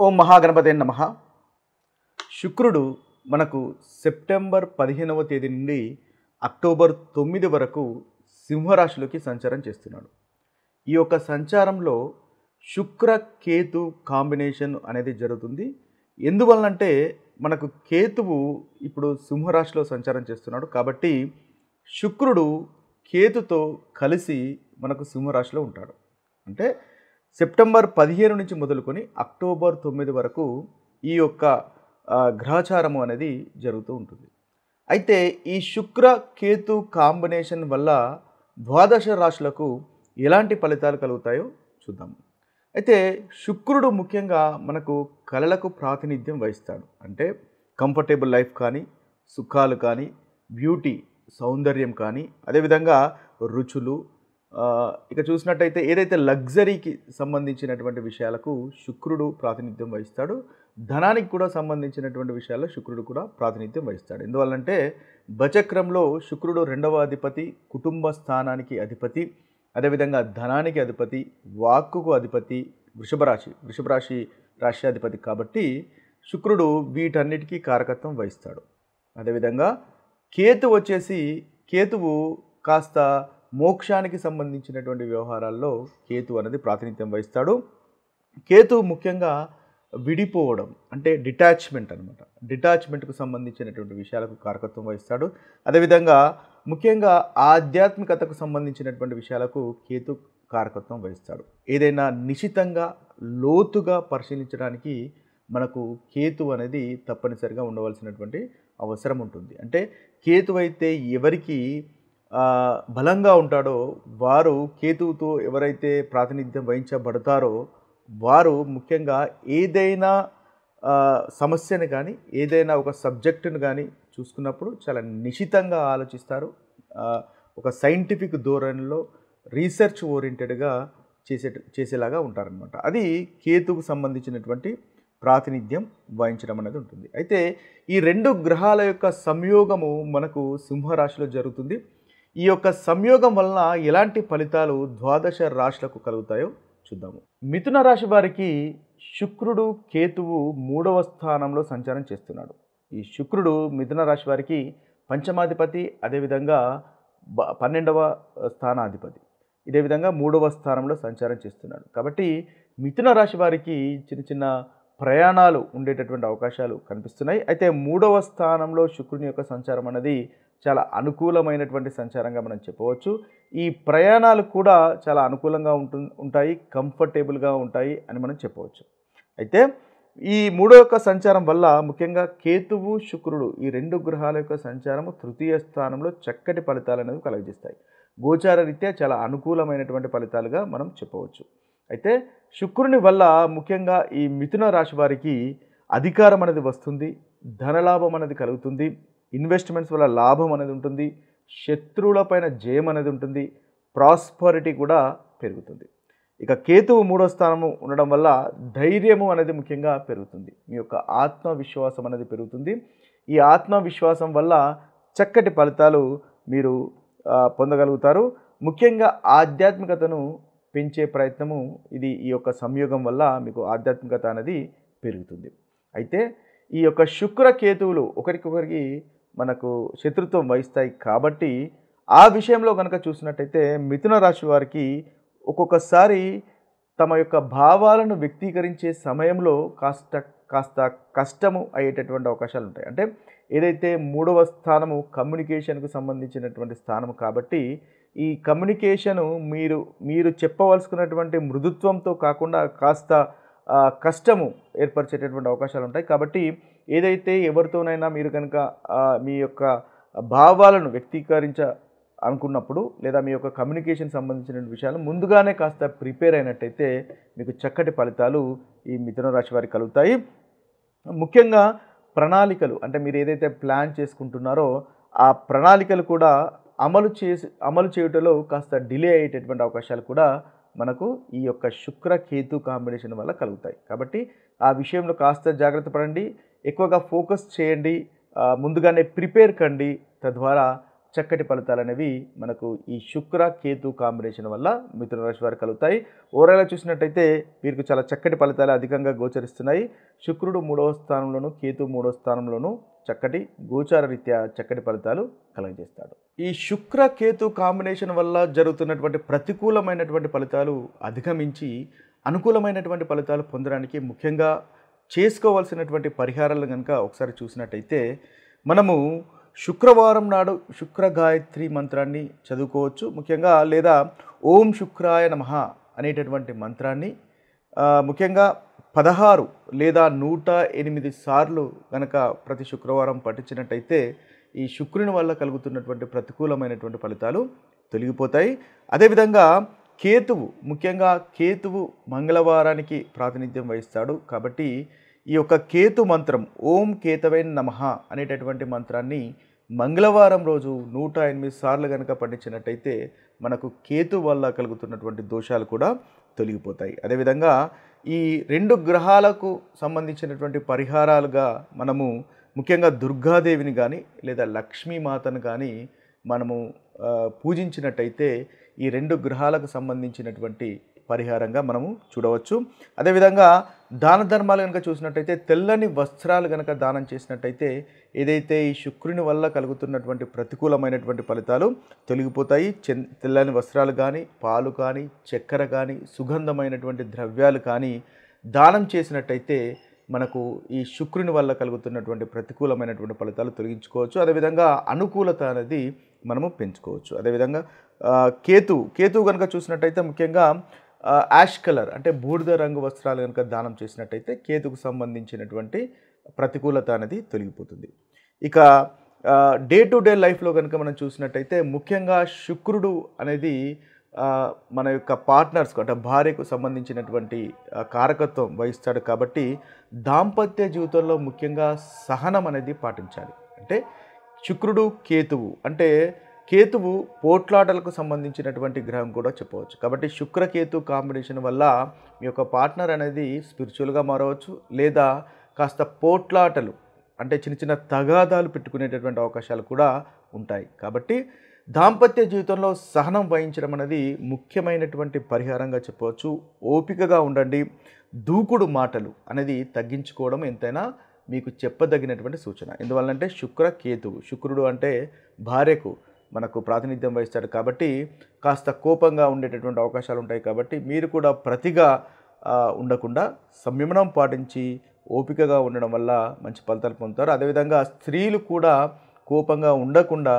ఓం మహాగణపతే నమః. శుక్రుడు మనకు సెప్టెంబర్ 15వ తేదీ నుండి అక్టోబర్ 9 వరకు సింహరాశిలోకి సంచారం చేస్తున్నాడు. ఈ యొక్క సంచారంలో శుక్ర కేతు కాంబినేషన్ అనేది జరుగుతుంది. ఎందువలనంటే మనకు కేతువు ఇప్పుడు సింహరాశిలో సంచారం చేస్తున్నాడు కాబట్టి శుక్రుడు కేతుతో కలిసి మనకు సింహరాశిలో ఉంటాడు. అంటే సెప్టెంబర్ 15 నుంచి మొదలుకొని అక్టోబర్ 9 వరకు ఈ యొక్క గ్రహచారము అనేది జరుగుతూ ఉంటుంది. అయితే ఈ శుక్ర కేతు కాంబినేషన్ వల్ల ద్వాదశ రాశులకు ఎలాంటి ఫలితాలు కలుగుతాయో చూద్దాము. అయితే శుక్రుడు ముఖ్యంగా మనకు కళలకు ప్రాతినిధ్యం వహిస్తాడు. అంటే కంఫర్టబుల్ లైఫ్ కానీ, సుఖాలు కానీ, బ్యూటీ సౌందర్యం కానీ, అదేవిధంగా రుచులు, ఇక చూసినట్టయితే ఏదైతే లగ్జరీకి సంబంధించినటువంటి విషయాలకు శుక్రుడు ప్రాతినిధ్యం వహిస్తాడు. ధనానికి కూడా సంబంధించినటువంటి విషయాల్లో శుక్రుడు కూడా ప్రాతినిధ్యం వహిస్తాడు. ఎందువల్లంటే బచక్రంలో శుక్రుడు 2వ అధిపతి, కుటుంబ స్థానానికి అధిపతి, అదేవిధంగా ధనానికి అధిపతి, వాక్కుకు అధిపతి, వృషభ రాశి రాశ్యాధిపతి కాబట్టి శుక్రుడు వీటన్నిటికీ కారకత్వం వహిస్తాడు. అదేవిధంగా కేతువు కాస్త మోక్షానికి సంబంధించినటువంటి వ్యవహారాల్లో కేతు అనేది ప్రాతినిధ్యం వహిస్తాడు. కేతు ముఖ్యంగా విడిపోవడం అంటే డిటాచ్మెంట్ అనమాట. డిటాచ్మెంట్కు సంబంధించినటువంటి విషయాలకు కారకత్వం వహిస్తాడు. అదేవిధంగా ముఖ్యంగా ఆధ్యాత్మికతకు సంబంధించినటువంటి విషయాలకు కేతు కారకత్వం వహిస్తాడు. ఏదైనా నిశితంగా లోతుగా పరిశీలించడానికి మనకు కేతు అనేది తప్పనిసరిగా ఉండవలసినటువంటి అవసరం ఉంటుంది. అంటే కేతు అయితే ఎవరికి బలంగా ఉంటాడో వారు కేతువుతో ఎవరైతే ప్రాతినిధ్యం వహించబడతారో వారు ముఖ్యంగా ఏదైనా సమస్యను కానీ, ఏదైనా ఒక సబ్జెక్టును కానీ చూసుకున్నప్పుడు చాలా నిశితంగా ఆలోచిస్తారు. ఒక సైంటిఫిక్ ధోరణిలో రీసెర్చ్ ఓరియంటెడ్గా చేసేలాగా ఉంటారనమాట. అది కేతువుకు సంబంధించినటువంటి ప్రాతినిధ్యం వహించడం అనేది ఉంటుంది. అయితే ఈ రెండు గ్రహాల యొక్క సంయోగము మనకు సింహరాశిలో జరుగుతుంది. ఈ యొక్క సంయోగం వలన ఎలాంటి ఫలితాలు ద్వాదశ రాశులకు కలుగుతాయో చూద్దాము. మిథున రాశి వారికి శుక్రుడు కేతువు 3వ స్థానంలో సంచారం చేస్తున్నాడు. ఈ శుక్రుడు మిథున రాశి వారికి పంచమాధిపతి, అదేవిధంగా 12వ స్థానాధిపతి, ఇదే విధంగా 3వ స్థానంలో సంచారం చేస్తున్నాడు. కాబట్టి మిథున రాశి వారికి చిన్న చిన్న ప్రయాణాలు ఉండేటటువంటి అవకాశాలు కనిపిస్తున్నాయి. అయితే 3వ స్థానంలో శుక్రుని యొక్క సంచారం అనేది చాలా అనుకూలమైనటువంటి సంచారంగా మనం చెప్పవచ్చు. ఈ ప్రయాణాలు కూడా చాలా అనుకూలంగా ఉంటాయి, కంఫర్టబుల్గా ఉంటాయి అని మనం చెప్పవచ్చు. అయితే ఈ 3వ యొక్క సంచారం వల్ల ముఖ్యంగా కేతువు శుక్రుడు ఈ రెండు గ్రహాల యొక్క సంచారము 3వ స్థానంలో చక్కటి ఫలితాలు అనేవి కలుగజేస్తాయి. గోచార రీత్యా చాలా అనుకూలమైనటువంటి ఫలితాలుగా మనం చెప్పవచ్చు. అయితే శుక్రుని వల్ల ముఖ్యంగా ఈ మిథున రాశి వారికి అధికారం అనేది వస్తుంది, ధనలాభం అనేది కలుగుతుంది, ఇన్వెస్ట్మెంట్స్ వల్ల లాభం అనేది ఉంటుంది, శత్రువులపైన జయం అనేది ఉంటుంది, ప్రాస్పరిటీ కూడా పెరుగుతుంది. ఇక కేతువు 3వ స్థానము ఉండడం వల్ల ధైర్యము అనేది ముఖ్యంగా పెరుగుతుంది. మీ యొక్క ఆత్మవిశ్వాసం అనేది పెరుగుతుంది. ఈ ఆత్మవిశ్వాసం వల్ల చక్కటి ఫలితాలు మీరు పొందగలుగుతారు. ముఖ్యంగా ఆధ్యాత్మికతను పెంచే ప్రయత్నము ఈ యొక్క సంయోగం వల్ల మీకు ఆధ్యాత్మికత అనేది పెరుగుతుంది. అయితే ఈ యొక్క శుక్ర కేతువులు ఒకరికొకరికి మనకు శత్రుత్వం వహిస్తాయి కాబట్టి ఆ విషయంలో కనుక చూసినట్టయితే మిథున రాశి వారికి ఒక్కొక్కసారి తమ యొక్క భావాలను వ్యక్తీకరించే సమయంలో కాస్త కష్టము అయ్యేటటువంటి అవకాశాలు ఉంటాయి. అంటే ఏదైతే 3వ స్థానము కమ్యూనికేషన్కు సంబంధించినటువంటి స్థానము కాబట్టి ఈ కమ్యూనికేషను మీరు చెప్పవలసుకున్నటువంటి మృదుత్వంతో కాకుండా కాస్త కష్టము ఏర్పరిచేటటువంటి అవకాశాలు ఉంటాయి. కాబట్టి ఏదైతే ఎవరితోనైనా మీరు కనుక మీ యొక్క భావాలను అనుకున్నప్పుడు లేదా మీ యొక్క కమ్యూనికేషన్ సంబంధించిన విషయాలు ముందుగానే కాస్త ప్రిపేర్ అయినట్టయితే మీకు చక్కటి ఫలితాలు ఈ మిథున రాశి వారికి కలుగుతాయి. ముఖ్యంగా ప్రణాళికలు అంటే మీరు ఏదైతే ప్లాన్ చేసుకుంటున్నారో ఆ ప్రణాళికలు కూడా అమలు చేయుటలో కాస్త డిలే అయ్యేటటువంటి అవకాశాలు కూడా మనకు ఈ యొక్క శుక్ర కేతు కాంబినేషన్ వల్ల కలుగుతాయి. కాబట్టి ఆ విషయంలో కాస్త జాగ్రత్త పడండి, ఎక్కువగా ఫోకస్ చేయండి, ముందుగానే ప్రిపేర్ కండి. తద్వారా చక్కటి ఫలితాలు అనేవి మనకు ఈ శుక్ర కేతు కాంబినేషన్ వల్ల మిథున రాశి వారికి కలుగుతాయి. ఓవరాల్గా చూసినట్టయితే వీరికి చాలా చక్కటి ఫలితాలు అధికంగా గోచరిస్తున్నాయి. శుక్రుడు 3వ స్థానంలోను, కేతు 3వ స్థానంలోను చక్కటి గోచార రీత్యా చక్కటి ఫలితాలు కలుగజేస్తాడు. ఈ శుక్ర కేతు కాంబినేషన్ వల్ల జరుగుతున్నటువంటి ప్రతికూలమైనటువంటి ఫలితాలు అధిగమించి అనుకూలమైనటువంటి ఫలితాలు పొందడానికి ముఖ్యంగా చేసుకోవాల్సినటువంటి పరిహారాలు కనుక ఒకసారి చూసినట్టయితే మనము శుక్రవారం నాడు శుక్ర గాయత్రి మంత్రాన్ని చదువుకోవచ్చు ముఖ్యంగా, లేదా ఓం శుక్రాయ నమః అనేటటువంటి మంత్రాన్ని ముఖ్యంగా 16 లేదా 108 సార్లు కనుక ప్రతి శుక్రవారం పఠించినట్టయితే ఈ శుక్రుని వల్ల కలుగుతున్నటువంటి ప్రతికూలమైనటువంటి ఫలితాలు తొలగిపోతాయి. అదేవిధంగా కేతువు, ముఖ్యంగా కేతువు మంగళవారానికి ప్రాతినిధ్యం వహిస్తాడు కాబట్టి ఈ యొక్క కేతు మంత్రం ఓం కేతవే నమః అనేటటువంటి మంత్రాన్ని మంగళవారం రోజు 108 సార్లు కనుక పఠించినట్టయితే మనకు కేతు వల్ల కలుగుతున్నటువంటి దోషాలు కూడా తొలగిపోతాయి. అదేవిధంగా ఈ 2 గ్రహాలకు సంబంధించినటువంటి పరిహారాలుగా మనము ముఖ్యంగా దుర్గాదేవిని కానీ లేదా లక్ష్మీమాతను కానీ మనము పూజించినట్టయితే ఈ 2 గ్రహాలకు సంబంధించినటువంటి పరిహారంగా మనము చూడవచ్చు. అదేవిధంగా దాన ధర్మాలు కనుక చూసినట్టయితే తెల్లని వస్త్రాలు కనుక దానం చేసినట్టయితే ఏదైతే ఈ శుక్రుని వల్ల కలుగుతున్నటువంటి ప్రతికూలమైనటువంటి ఫలితాలు తొలగిపోతాయి. తెల్లని వస్త్రాలు కానీ, పాలు కానీ, చక్కెర కానీ, సుగంధమైనటువంటి ద్రవ్యాలు కానీ దానం చేసినట్టయితే మనకు ఈ శుక్రుని వల్ల కలుగుతున్నటువంటి ప్రతికూలమైనటువంటి ఫలితాలు తొలగించుకోవచ్చు. అదేవిధంగా అనుకూలత అనేది మనము పెంచుకోవచ్చు. అదేవిధంగా కేతువు కనుక చూసినట్టయితే ముఖ్యంగా యాష్ కలర్ అంటే బూడిద రంగు వస్త్రాలు కనుక దానం చేసినట్టయితే కేతుకు సంబంధించినటువంటి ప్రతికూలత అనేది తొలగిపోతుంది. ఇక డే టు డే లైఫ్లో కనుక మనం చూసినట్టయితే ముఖ్యంగా శుక్రుడు అనేది మన యొక్క పార్ట్నర్స్కు అంటే భార్యకు సంబంధించినటువంటి కారకత్వం వహిస్తాడు కాబట్టి దాంపత్య జీవితంలో ముఖ్యంగా సహనం అనేది పాటించాలి. అంటే శుక్రుడు కేతువు అంటే కేతువు పోట్లాటలకు సంబంధించినటువంటి గ్రహం కూడా చెప్పవచ్చు. కాబట్టి శుక్రకేతు కాంబినేషన్ వల్ల మీ యొక్క పార్ట్నర్ అనేది స్పిరిచువల్గా మారవచ్చు, లేదా కాస్త పోట్లాటలు అంటే చిన్న చిన్న తగాదాలు పెట్టుకునేటటువంటి అవకాశాలు కూడా ఉంటాయి. కాబట్టి దాంపత్య జీవితంలో సహనం వహించడం అనేది ముఖ్యమైనటువంటి పరిహారంగా చెప్పవచ్చు. ఓపికగా ఉండండి. దూకుడు మాటలు అనేది తగ్గించుకోవడం ఎంతైనా మీకు చెప్పదగినటువంటి సూచన. ఎందువల్లంటే శుక్రుడు అంటే భార్యకు మనకు ప్రాతినిధ్యం వహిస్తాడు కాబట్టి కాస్త కోపంగా ఉండేటటువంటి అవకాశాలు ఉంటాయి. కాబట్టి మీరు కూడా ప్రతిగా ఉండకుండా సంయమనం పాటించి ఓపికగా ఉండడం వల్ల మంచి ఫలితాలు పొందుతారు. అదేవిధంగా స్త్రీలు కూడా కోపంగా ఉండకుండా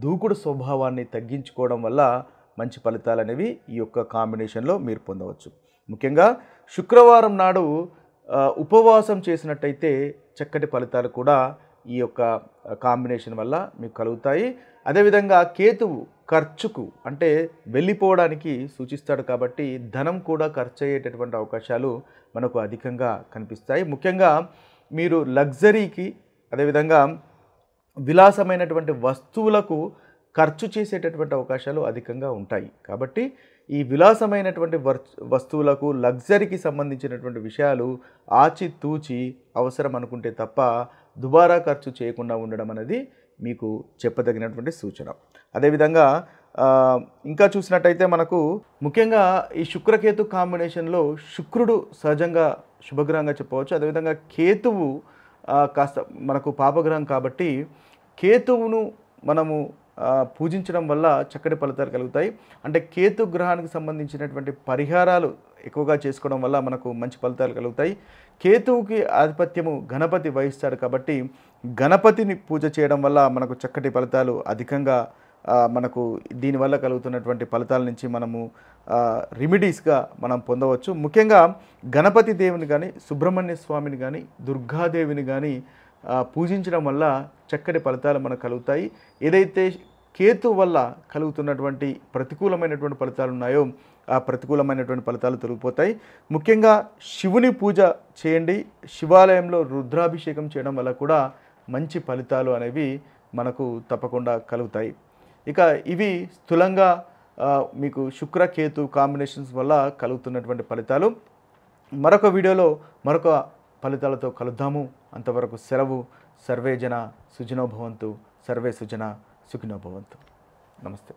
దూకుడు స్వభావాన్ని తగ్గించుకోవడం వల్ల మంచి ఫలితాలు అనేవి ఈ యొక్క కాంబినేషన్లో మీరు పొందవచ్చు. ముఖ్యంగా శుక్రవారం నాడు ఉపవాసం చేసినట్టయితే చక్కటి ఫలితాలు కూడా ఈ యొక్క కాంబినేషన్ వల్ల మీకు కలుగుతాయి. అదేవిధంగా కేతువు ఖర్చుకు అంటే వెళ్ళిపోవడానికి సూచిస్తాడు కాబట్టి ధనం కూడా ఖర్చు అయ్యేటటువంటి అవకాశాలు మనకు అధికంగా కనిపిస్తాయి. ముఖ్యంగా మీరు లగ్జరీకి అదేవిధంగా విలాసమైనటువంటి వస్తువులకు ఖర్చు చేసేటటువంటి అవకాశాలు అధికంగా ఉంటాయి. కాబట్టి ఈ విలాసమైనటువంటి వస్తువులకు లగ్జరీకి సంబంధించినటువంటి విషయాలు ఆచితూచి అవసరం అనుకుంటే తప్ప దుబారా ఖర్చు చేయకుండా ఉండడం అనేది మీకు చెప్పదగినటువంటి సూచన. అదేవిధంగా ఇంకా చూసినట్టయితే మనకు ముఖ్యంగా ఈ శుక్రకేతు కాంబినేషన్లో శుక్రుడు సహజంగా శుభగ్రహంగా చెప్పవచ్చు. అదేవిధంగా కేతువు కాస్త మనకు పాపగ్రహం కాబట్టి కేతువును మనము పూజించడం వల్ల చక్కటి ఫలితాలు కలుగుతాయి. అంటే కేతు గ్రహానికి సంబంధించినటువంటి పరిహారాలు ఎక్కువగా చేసుకోవడం వల్ల మనకు మంచి ఫలితాలు కలుగుతాయి. కేతువుకి ఆధిపత్యము గణపతి వహిస్తాడు కాబట్టి గణపతిని పూజ చేయడం వల్ల మనకు చక్కటి ఫలితాలు అధికంగా మనకు దీనివల్ల కలుగుతున్నటువంటి ఫలితాల నుంచి మనము రెమెడీస్గా మనం పొందవచ్చు. ముఖ్యంగా గణపతి దేవుని కానీ సుబ్రహ్మణ్య స్వామిని కానీ దుర్గాదేవిని కానీ పూజించడం వల్ల చక్కటి ఫలితాలు మనకు కలుగుతాయి. ఏదైతే కేతు వల్ల కలుగుతున్నటువంటి ప్రతికూలమైనటువంటి ఫలితాలు ఉన్నాయో ఆ ప్రతికూలమైనటువంటి ఫలితాలు తొలగిపోతాయి. ముఖ్యంగా శివుని పూజ చేయండి. శివాలయంలో రుద్రాభిషేకం చేయడం వల్ల కూడా మంచి ఫలితాలు అనేవి మనకు తప్పకుండా కలుగుతాయి. ఇక ఇవి స్థూలంగా మీకు శుక్రకేతు కాంబినేషన్స్ వల్ల కలుగుతున్నటువంటి ఫలితాలు. మరొక వీడియోలో మరొక ఫలితాలతో కలుద్దాము. అంతవరకు సెలవు. సర్వే జన సుజనో భవంతు. సర్వే సుజన సుఖినో భవంతు. నమస్తే.